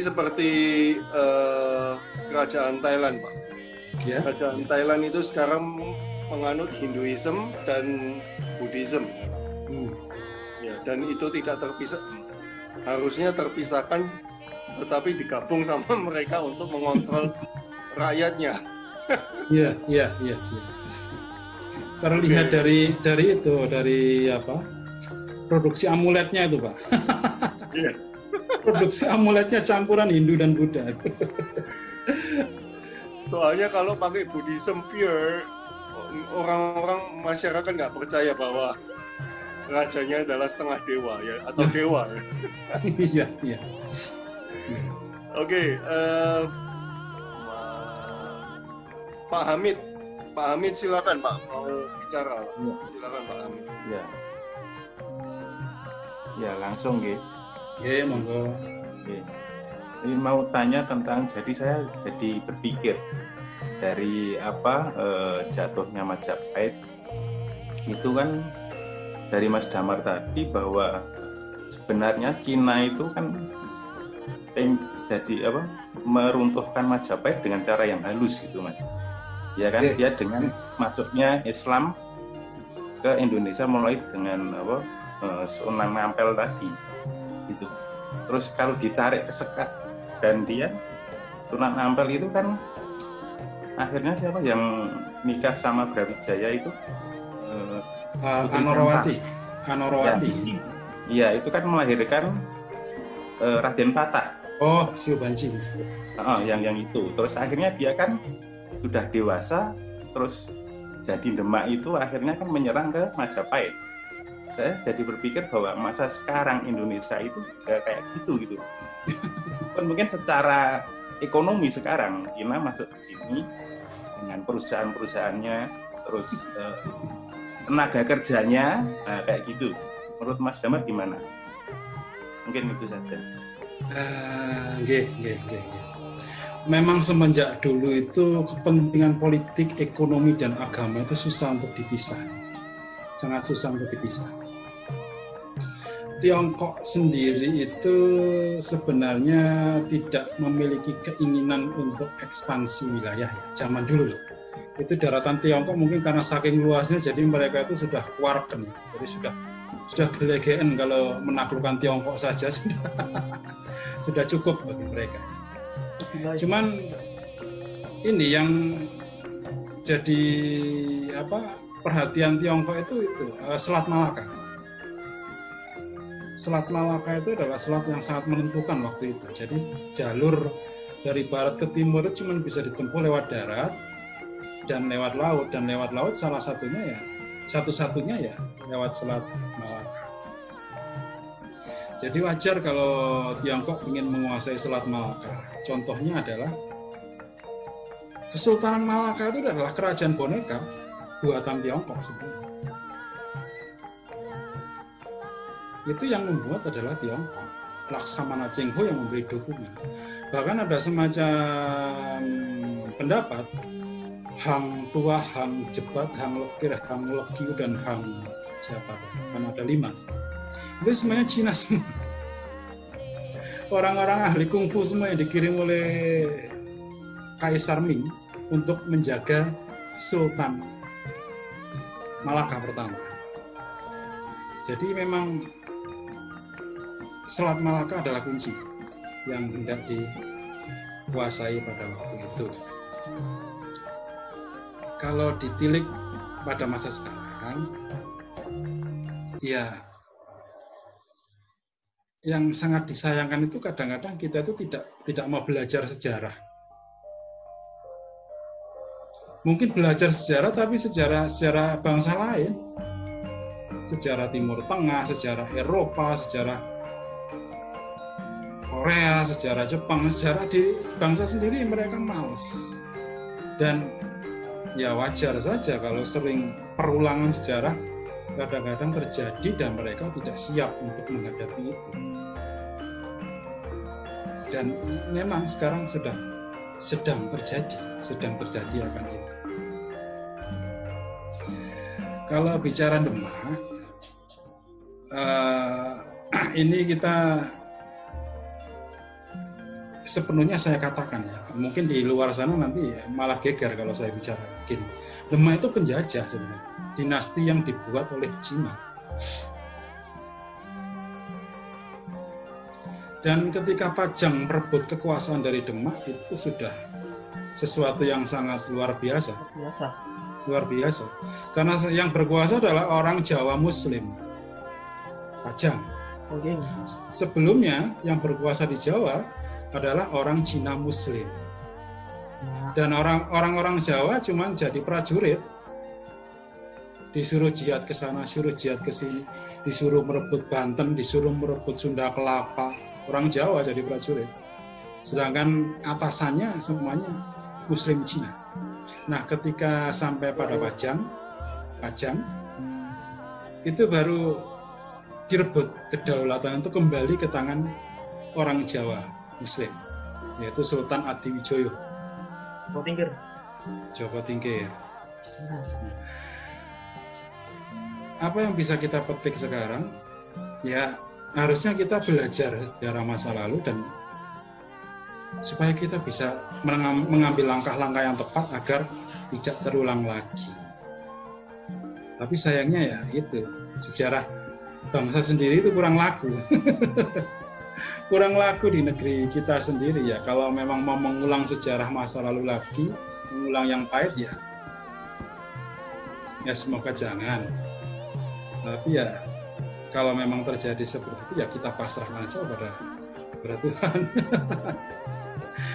seperti kerajaan Thailand, Pak. Ya. Kerajaan Thailand itu sekarang menganut Hinduism dan Buddhism. Ya, dan itu tidak terpisah, harusnya terpisahkan, tetapi digabung sama mereka untuk mengontrol rakyatnya. Iya. Terlihat dari apa? Produksi amuletnya itu, Pak. Iya. Produksi amuletnya campuran Hindu dan Buddha. Soalnya kalau pakai Buddhism pure, orang-orang masyarakat nggak percaya bahwa rajanya adalah setengah dewa ya, atau dewa ya. Iya. Oke, Pak Hamid silakan Pak, mau bicara. Silakan Pak Hamid. Ya langsung gitu. Oke, monggo. Ini mau tanya tentang, jadi saya jadi berpikir dari jatuhnya Majapahit itu kan dari Mas Damar tadi bahwa sebenarnya Cina itu kan jadi meruntuhkan Majapahit dengan cara yang halus gitu, Mas. Ya kan, dia dengan masuknya Islam ke Indonesia mulai dengan Sunan Ampel tadi gitu. Terus kalau ditarik ke sekat dan dia Sunan Ampel itu kan akhirnya siapa yang nikah sama Brawijaya itu? Anorawati. Iya, itu kan melahirkan Raden Patah. Oh, Siobanci. Yang itu. Terus akhirnya dia kan sudah dewasa, terus jadi Demak itu akhirnya kan menyerang ke Majapahit. Saya jadi berpikir bahwa masa sekarang Indonesia itu kayak gitu. Mungkin secara ekonomi sekarang Cina masuk ke sini dengan perusahaan-perusahaannya, terus tenaga kerjanya, kayak gitu. Menurut Mas Damar gimana? Mungkin itu saja. Memang semenjak dulu itu kepentingan politik, ekonomi, dan agama itu susah untuk dipisah. Sangat susah untuk dipisah. Tiongkok sendiri itu sebenarnya tidak memiliki keinginan untuk ekspansi wilayah ya, zaman dulu. Itu daratan Tiongkok mungkin karena saking luasnya, jadi mereka itu sudah kuarken, jadi sudah gelegean kalau menaklukkan Tiongkok saja sudah cukup bagi mereka. Cuman ini yang jadi perhatian Tiongkok itu Selat Malaka. Selat Malaka itu adalah selat yang sangat menentukan waktu itu. Jadi jalur dari barat ke timur itu cuma bisa ditempuh lewat darat dan lewat laut. Dan lewat laut salah satunya satu-satunya lewat Selat Malaka. Jadi wajar kalau Tiongkok ingin menguasai Selat Malaka. Contohnya adalah Kesultanan Malaka itu adalah kerajaan boneka buatan Tiongkok sebenarnya. Itu yang membuat adalah Tiongkok. Laksamana Cheng Ho yang memberi dukungan. Bahkan ada semacam pendapat Hang Tuah, Hang Jebat, Hang Lekir, Hang Lekiu, dan Hang siapa? Kan ada 5. Itu semuanya Cina semua. Orang-orang ahli kungfu semua yang dikirim oleh Kaisar Ming untuk menjaga Sultan Malaka pertama. Jadi memang Selat Malaka adalah kunci yang hendak dikuasai pada waktu itu. Kalau ditilik pada masa sekarang, ya yang sangat disayangkan itu kadang-kadang kita itu tidak mau belajar sejarah. Mungkin belajar sejarah, tapi sejarah bangsa lain, sejarah Timur Tengah, sejarah Eropa, sejarah Korea, sejarah Jepang, sejarah di bangsa sendiri mereka malas. Dan ya wajar saja kalau sering perulangan sejarah kadang-kadang terjadi dan mereka tidak siap untuk menghadapi itu. Dan memang sekarang sedang terjadi akan itu. Kalau bicara Demak, ini kita sepenuhnya saya katakan ya. Mungkin di luar sana nanti malah geger kalau saya bicara begini. Demak itu penjajah sebenarnya, dinasti yang dibuat oleh Cina. Dan ketika Pajang merebut kekuasaan dari Demak itu sudah sesuatu yang sangat luar biasa. Luar biasa. Karena yang berkuasa adalah orang Jawa Muslim. Pajang. Mungkin. Sebelumnya yang berkuasa di Jawa adalah orang Cina Muslim. Dan orang-orang Jawa cuma jadi prajurit. Disuruh jihad ke sana, suruh jihad ke sini, disuruh merebut Banten, disuruh merebut Sunda Kelapa. Orang Jawa jadi prajurit. Sedangkan atasannya semuanya Muslim Cina. Nah, ketika sampai pada Pajang itu baru direbut kedaulatan itu kembali ke tangan orang Jawa Muslim, yaitu Sultan Adiwijoyo. Joko Tingkir. Apa yang bisa kita petik sekarang? Ya, harusnya kita belajar sejarah masa lalu dan supaya kita bisa mengambil langkah-langkah yang tepat agar tidak terulang lagi. Tapi sayangnya ya itu, sejarah bangsa sendiri itu kurang laku. Kurang laku di negeri kita sendiri ya. Kalau memang mau mengulang sejarah masa lalu lagi, mengulang yang pahit ya semoga jangan. Tapi ya kalau memang terjadi seperti itu ya kita pasrahkan aja pada Tuhan.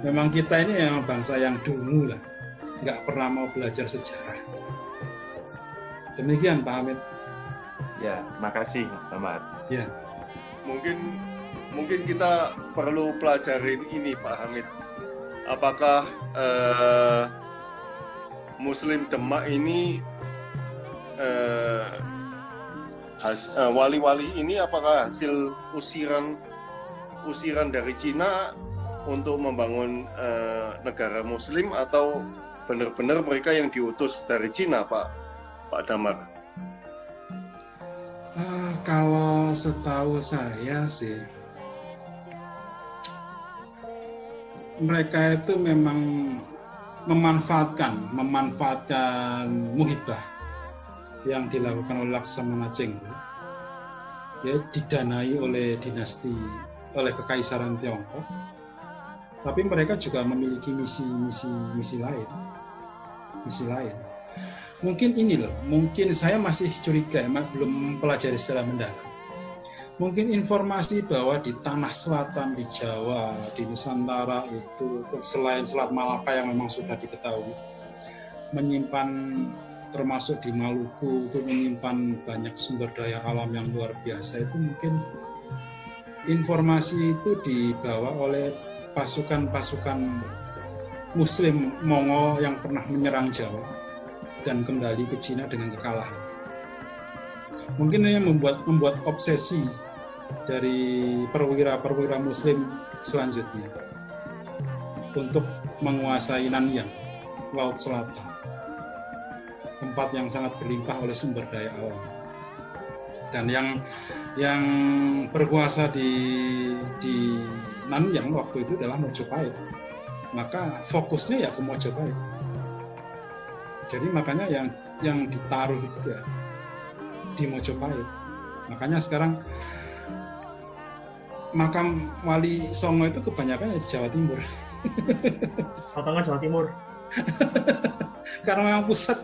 Memang kita ini memang bangsa yang dulu lah, nggak pernah mau belajar sejarah. Demikian Pak Hamid. Ya, makasih Mas Samad. Ya. Mungkin kita perlu pelajarin ini Pak Hamid. Apakah Muslim Demak ini wali-wali ini apakah hasil usiran dari Cina untuk membangun negara Muslim atau benar-benar mereka yang diutus dari Cina Pak Damar? Kalau setahu saya sih mereka itu memang memanfaatkan muhibah yang dilakukan oleh Laksamana Chengho, ya didanai oleh kekaisaran Tiongkok. Tapi mereka juga memiliki misi lain. Mungkin ini loh, mungkin saya masih curiga, belum mempelajari secara mendalam. Mungkin informasi bahwa di tanah selatan, di Jawa, di Nusantara itu, selain Selat Malaka yang memang sudah diketahui, menyimpan termasuk di Maluku itu menyimpan banyak sumber daya alam yang luar biasa, itu mungkin informasi itu dibawa oleh pasukan-pasukan Muslim Mongol yang pernah menyerang Jawa dan kembali ke Cina dengan kekalahan. Mungkin ini membuat obsesi dari perwira-perwira Muslim selanjutnya untuk menguasai Nanyang, Laut Selatan, tempat yang sangat berlimpah oleh sumber daya alam. Dan yang berkuasa di Nanyang waktu itu adalah Mojopahit. Maka fokusnya ya ke Mojopahit. Jadi makanya yang ditaruh itu ya di Mojopahit. Makanya sekarang makam Wali Songo itu kebanyakan di Jawa Timur. Tengah Jawa Timur. Karena memang pusat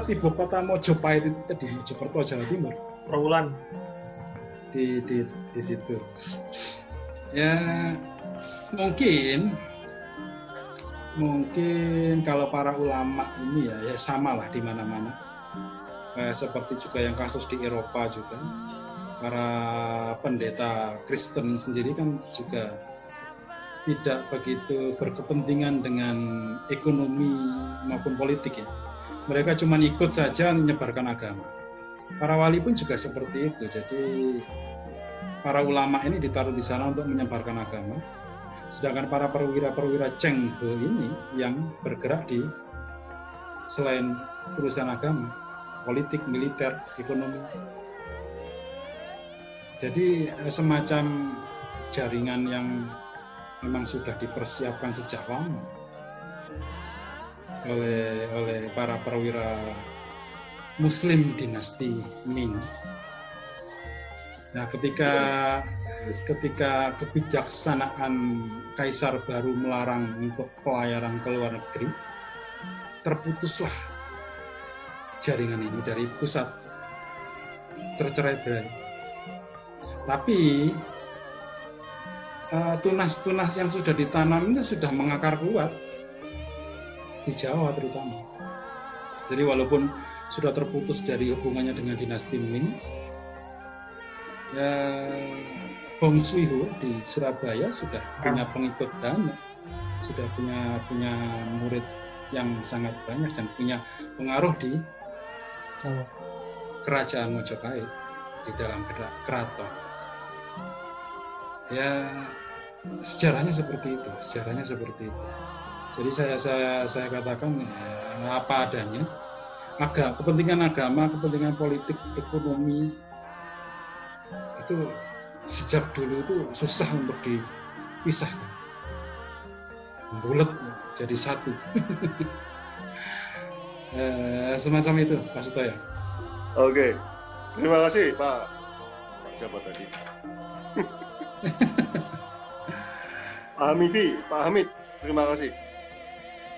ibu kota Mojopahit itu di Mojokerto, Jawa Timur. Trawulan. Di situ. Ya mungkin kalau para ulama ini ya sama lah di mana-mana. Seperti juga yang kasus di Eropa juga. Para pendeta Kristen sendiri kan juga tidak begitu berkepentingan dengan ekonomi maupun politik ya. Mereka cuma ikut saja menyebarkan agama. Para wali pun juga seperti itu. Jadi para ulama ini ditaruh di sana untuk menyebarkan agama. Sedangkan para perwira-perwira Chengho ini yang bergerak di selain urusan agama, politik, militer, ekonomi. Jadi semacam jaringan yang memang sudah dipersiapkan sejak lama oleh para perwira Muslim dinasti Ming. Nah, ketika kebijaksanaan Kaisar baru melarang untuk pelayaran ke luar negeri, terputuslah jaringan ini dari pusat, tercerai-berai. Tapi tunas-tunas yang sudah ditanam itu sudah mengakar kuat di Jawa terutama. Jadi walaupun sudah terputus dari hubungannya dengan dinasti Ming, ya, Bong Suiho di Surabaya sudah punya pengikut banyak, sudah punya murid yang sangat banyak dan punya pengaruh di kerajaan Mojopahit di dalam keraton. Ya, sejarahnya seperti itu. Jadi saya katakan ya, apa adanya. Kepentingan agama, kepentingan politik, ekonomi itu sejak dulu itu susah untuk dipisahkan, bulat jadi satu. Semacam itu Pak Sutoyo. Oke, terima kasih Pak siapa tadi? Pak Hamid, terima kasih.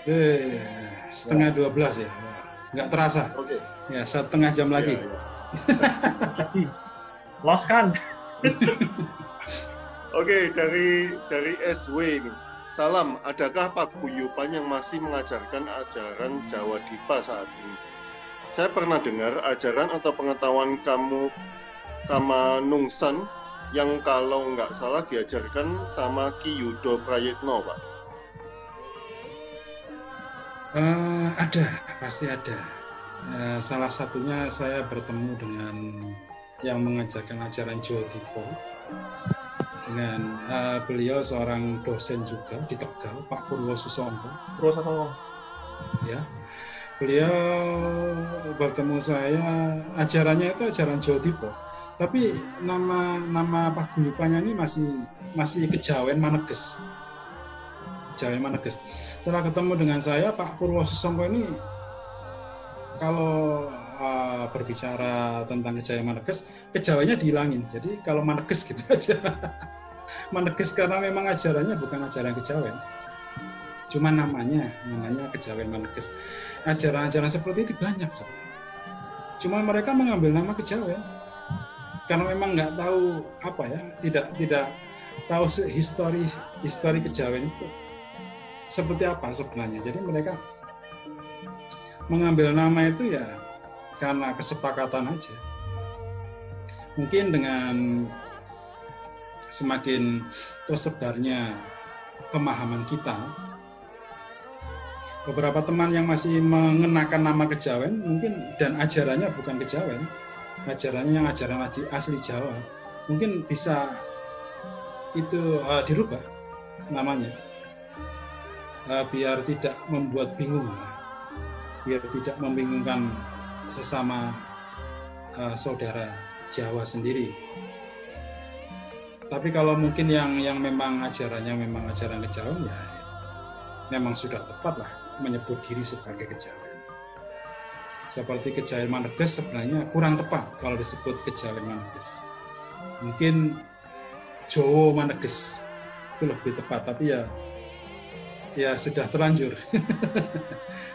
11:30 ya, nggak terasa. Oke. Ya, 1,5 jam lagi. Ya. Lost kan? Oke, dari SW ini. Salam, adakah paguyuban yang masih mengajarkan ajaran Jawa Dipa saat ini? Saya pernah dengar ajaran atau pengetahuan Kamanungsan yang kalau nggak salah diajarkan sama Ki Yudo Prayitno, Pak. Pasti ada. Salah satunya saya bertemu dengan yang mengajarkan ajaran Jawa Dipa. Dengan beliau seorang dosen juga di Tegal, Pak Purwosusongko. Ya, beliau bertemu saya, ajarannya itu ajaran Jawa Dipa. Tapi nama paguyubannya ini masih Kejawen Maneges. Setelah ketemu dengan saya, Pak Purwosusongko ini kalau berbicara tentang Kejawen Maneges, Kejawennya dihilangin. Jadi kalau Maneges gitu aja. Maneges karena memang ajarannya bukan ajaran Kejawen. Cuma namanya Kejawen Maneges. Ajaran-ajaran seperti itu banyak sebenarnya. Cuma mereka mengambil nama Kejawen karena memang nggak tahu tidak tahu histori Kejawen itu seperti apa sebenarnya. Jadi mereka mengambil nama itu ya karena kesepakatan aja. Mungkin dengan semakin tersebarnya pemahaman kita, beberapa teman yang masih mengenakan nama Kejawen mungkin dan ajarannya bukan Kejawen, ajarannya yang ajaran asli Jawa, mungkin bisa itu dirubah namanya biar tidak membuat bingung, biar tidak membingungkan sesama saudara Jawa sendiri. Tapi kalau mungkin yang memang ajarannya memang ajaran Kejawen, ya memang sudah tepat lah menyebut diri sebagai Kejawen. Seperti Kejawen Maneges sebenarnya kurang tepat kalau disebut Kejawen Maneges. Mungkin Jowo Maneges itu lebih tepat, tapi ya sudah terlanjur.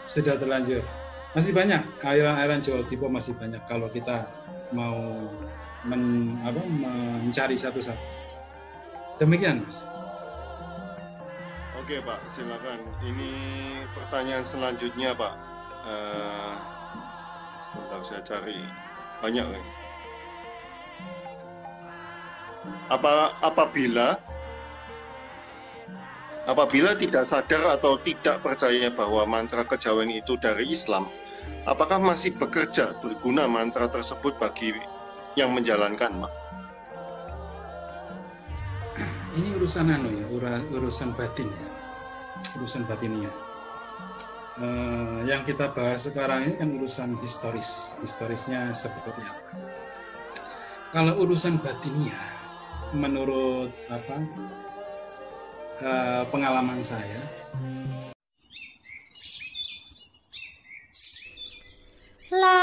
Sudah terlanjur. Masih banyak aliran-aliran Jawa Dipa, masih banyak kalau kita mau mencari satu-satu. Demikian, Mas. Oke, Pak, silakan. Ini pertanyaan selanjutnya, Pak. Sebentar saya cari. Banyak nih. Apabila tidak sadar atau tidak percaya bahwa mantra Kejawen itu dari Islam, apakah masih berguna mantra tersebut bagi yang menjalankan, Pak? Ini urusan urusan batin ya, urusan batinnya. Yang kita bahas sekarang ini kan urusan historisnya seperti apa. Kalau urusan batinnya, menurut pengalaman saya. La